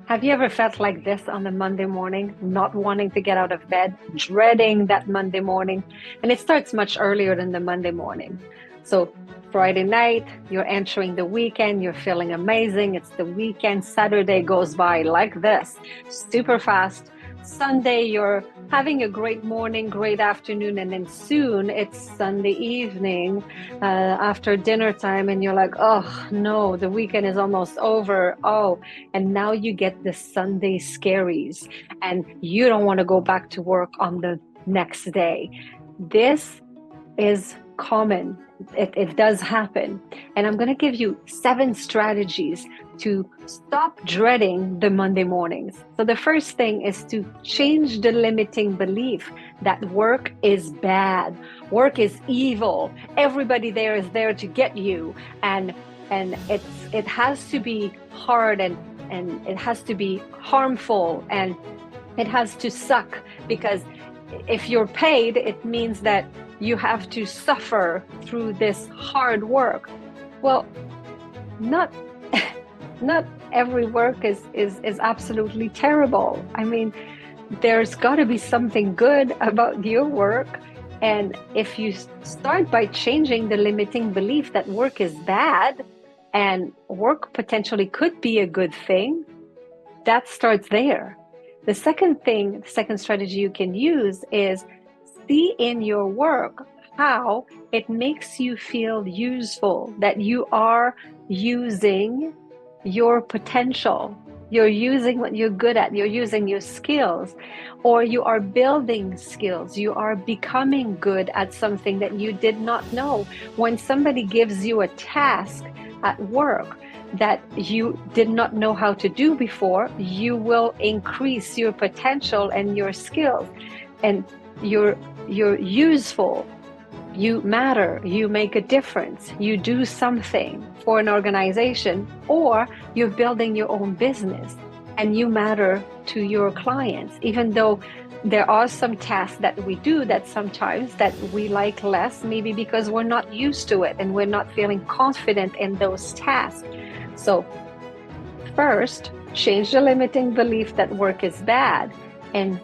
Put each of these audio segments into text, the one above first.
Have you ever felt like this on a Monday morning, not wanting to get out of bed, dreading that Monday morning? And it starts much earlier than the Monday morning. So, Friday night, you're entering the weekend, you're feeling amazing. It's the weekend. Saturday goes by like this, super fast. Sunday, you're having a great morning, great afternoon, and then soon it's Sunday evening after dinner time, and you're like, oh no, the weekend is almost over. Oh, and now you get the Sunday scaries, and you don't want to go back to work on the next day. This is common. It does happen. And I'm going to give you 7 strategies to stop dreading the Monday mornings. So, the first thing is to change the limiting belief that work is bad, work is evil, everybody there is there to get you. And it has to be hard, and it has to be harmful, and it has to suck, because if you're paid, it means that you have to suffer through this hard work. Well, not not every work is absolutely terrible. I mean, there's got to be something good about your work. And if you start by changing the limiting belief that work is bad and work potentially could be a good thing, that starts there. The second strategy you can use is see in your work how it makes you feel useful, that you are using your potential. You're using what you're good at. You're using your skills, or you are building skills. You are becoming good at something that you did not know. When somebody gives you a task at work that you did not know how to do before, you will increase your potential and your skills, and you're useful. You matter, you make a difference, you do something for an organization, or you're building your own business and you matter to your clients, even though there are some tasks that we do that sometimes that we like less, maybe because we're not used to it and we're not feeling confident in those tasks. So first, change the limiting belief that work is bad, and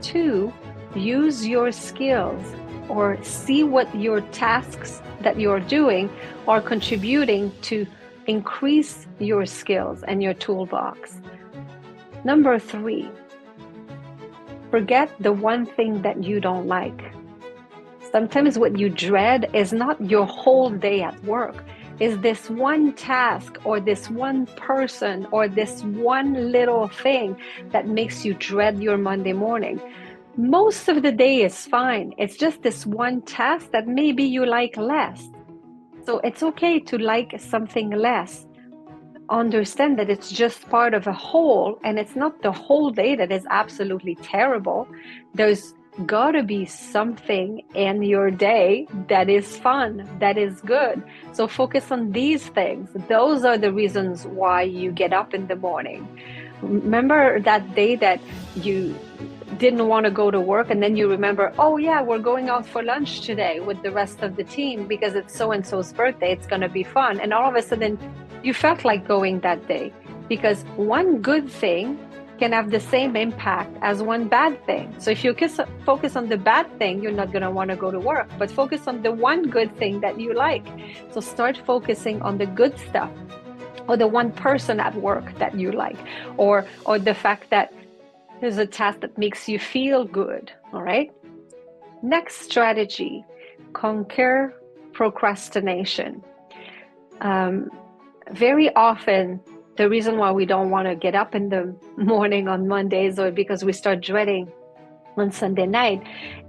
2, use your skills, or see what your tasks that you're doing are contributing to increase your skills and your toolbox. Number 3, forget the one thing that you don't like. Sometimes what you dread is not your whole day at work, is this one task or this one person or this one little thing that makes you dread your Monday morning. Most of the day is fine. It's just this one task that maybe you like less. So it's okay to like something less. Understand that it's just part of a whole, and it's not the whole day that is absolutely terrible. There's got to be something in your day that is fun, that is good. So focus on these things. Those are the reasons why you get up in the morning. Remember that day that you didn't want to go to work, and then you remember, oh yeah, we're going out for lunch today with the rest of the team because it's so and so's birthday, it's going to be fun. And all of a sudden you felt like going that day, because one good thing can have the same impact as one bad thing. So if you focus on the bad thing, you're not going to want to go to work, but focus on the one good thing that you like. So start focusing on the good stuff, or the one person at work that you like, or the fact that there's a task that makes you feel good. All right. Next strategy, conquer procrastination. Very often, the reason why we don't want to get up in the morning on Mondays, or because we start dreading on Sunday night,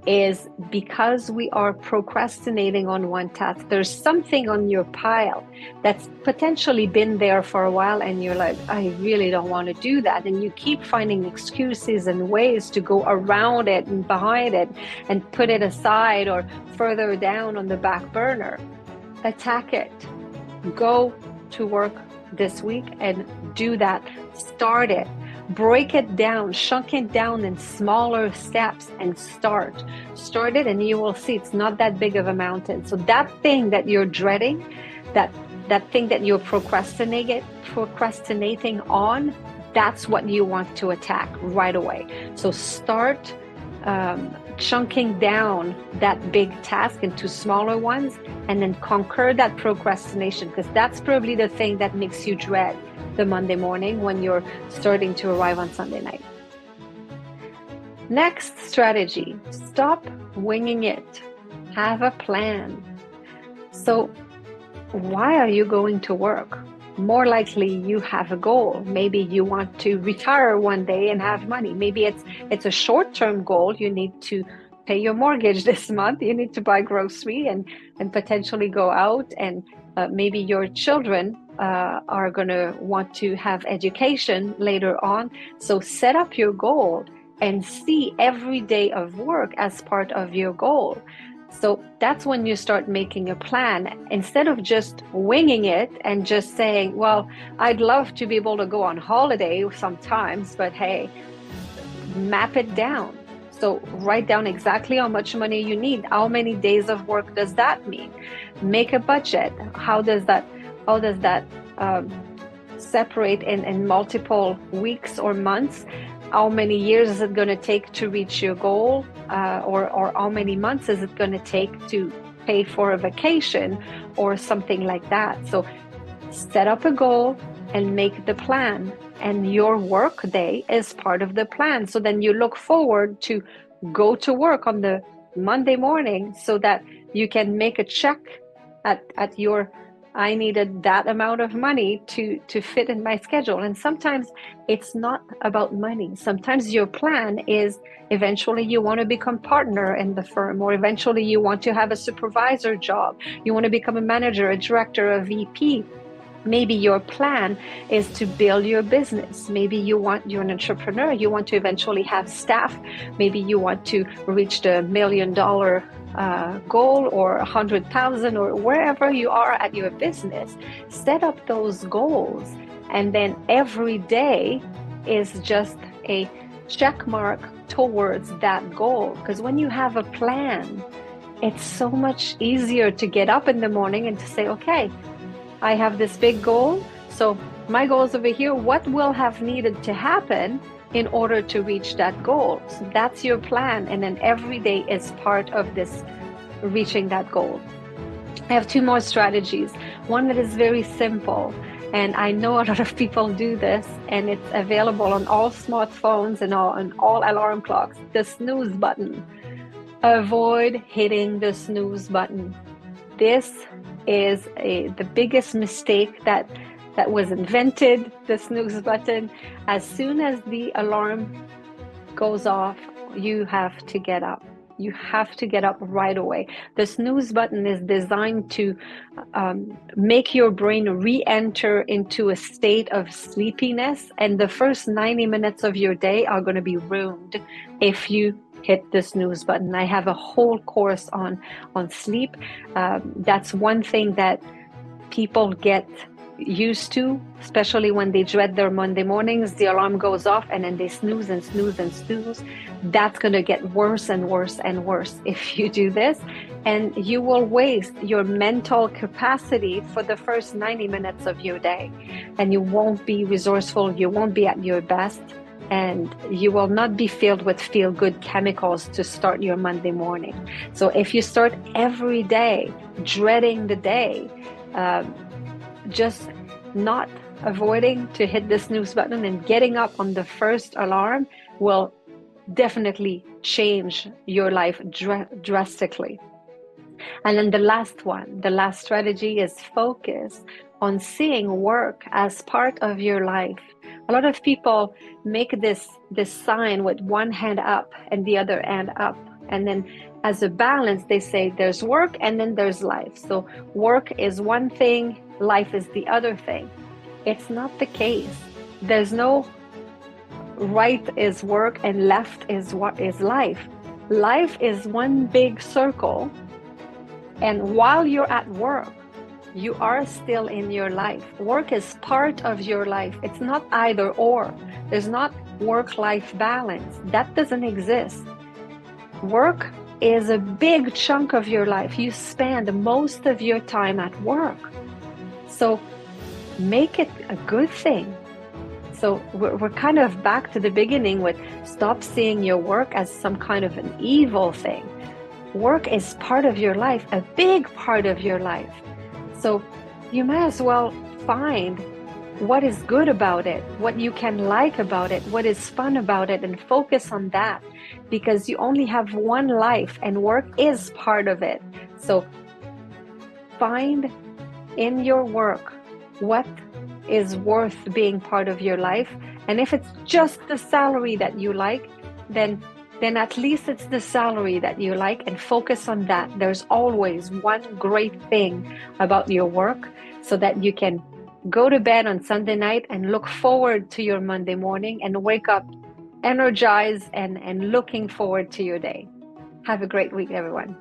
is because we are procrastinating on one task. There's something on your pile that's potentially been there for a while, and you're like, I really don't want to do that. And you keep finding excuses and ways to go around it and behind it and put it aside or further down on the back burner. Attack it. Go to work this week and do that. Start it. Break it down, chunk it down in smaller steps, and start it, and you will see it's not that big of a mountain. So that thing that you're dreading, that that thing that you're procrastinating on, that's what you want to attack right away. So start chunking down that big task into smaller ones, and then conquer that procrastination, because that's probably the thing that makes you dread the Monday morning when you're starting to arrive on Sunday night. Next strategy, stop winging it. Have a plan. So why are you going to work? More likely you have a goal. Maybe you want to retire one day and have money. Maybe it's a short-term goal. You need to pay your mortgage this month. You need to buy grocery and potentially go out, and maybe your children are going to want to have education later on. So set up your goal and see every day of work as part of your goal. So that's when you start making a plan, instead of just winging it and just saying, well, I'd love to be able to go on holiday sometimes, but hey, map it down. So write down exactly how much money you need. How many days of work does that mean? Make a budget. How does that separate in multiple weeks or months? How many years is it going to take to reach your goal? Or how many months is it going to take to pay for a vacation or something like that? So set up a goal and make the plan, and your work day is part of the plan. So then you look forward to go to work on the Monday morning, so that you can make a check at your, I needed that amount of money to fit in my schedule. And sometimes it's not about money. Sometimes your plan is eventually you want to become partner in the firm, or eventually you want to have a supervisor job. You want to become a manager, a director, a VP. Maybe your plan is to build your business. Maybe you're an entrepreneur. You want to eventually have staff. Maybe you want to reach the $1 million goal, or 100,000, or wherever you are at your business. Set up those goals, and then every day is just a check mark towards that goal. Because when you have a plan, it's so much easier to get up in the morning and to say, okay, I have this big goal. So my goal is over here. What will have needed to happen in order to reach that goal? So that's your plan. And then every day is part of this reaching that goal. I have two more strategies. One that is very simple, and I know a lot of people do this, and it's available on all smartphones and on all alarm clocks: the snooze button. Avoid hitting the snooze button. This is the biggest mistake that was invented, the snooze button. As soon as the alarm goes off, you have to get up. You have to get up right away. The snooze button is designed to make your brain re-enter into a state of sleepiness, and the first 90 minutes of your day are going to be ruined if you hit the snooze button. I have a whole course on sleep. That's one thing that people get used to, especially when they dread their Monday mornings. The alarm goes off and then they snooze and snooze and snooze. That's going to get worse and worse and worse if you do this, and you will waste your mental capacity for the first 90 minutes of your day, and you won't be resourceful, you won't be at your best, and you will not be filled with feel-good chemicals to start your Monday morning. So if you start every day dreading the day, just not avoiding to hit the snooze button and getting up on the first alarm will definitely change your life drastically. And then the last strategy is focus on seeing work as part of your life. A lot of people make this sign with one hand up and the other hand up, and then as a balance they say there's work and then there's life. So work is one thing, life is the other thing. It's not the case. There's no right is work and left is what is life. Life is one big circle, and while you're at work, you are still in your life. Work is part of your life. It's not either or. There's not work-life balance. That doesn't exist. Work is a big chunk of your life. You spend most of your time at work. So make it a good thing. So we're kind of back to the beginning with stop seeing your work as some kind of an evil thing. Work is part of your life, a big part of your life. So you might as well find what is good about it, what you can like about it, what is fun about it, and focus on that, because you only have one life and work is part of it. So find in your work what is worth being part of your life. And if it's just the salary that you like, then at least it's the salary that you like, and focus on that. There's always one great thing about your work, so that you can go to bed on Sunday night and look forward to your Monday morning and wake up energized and looking forward to your day. Have a great week, everyone.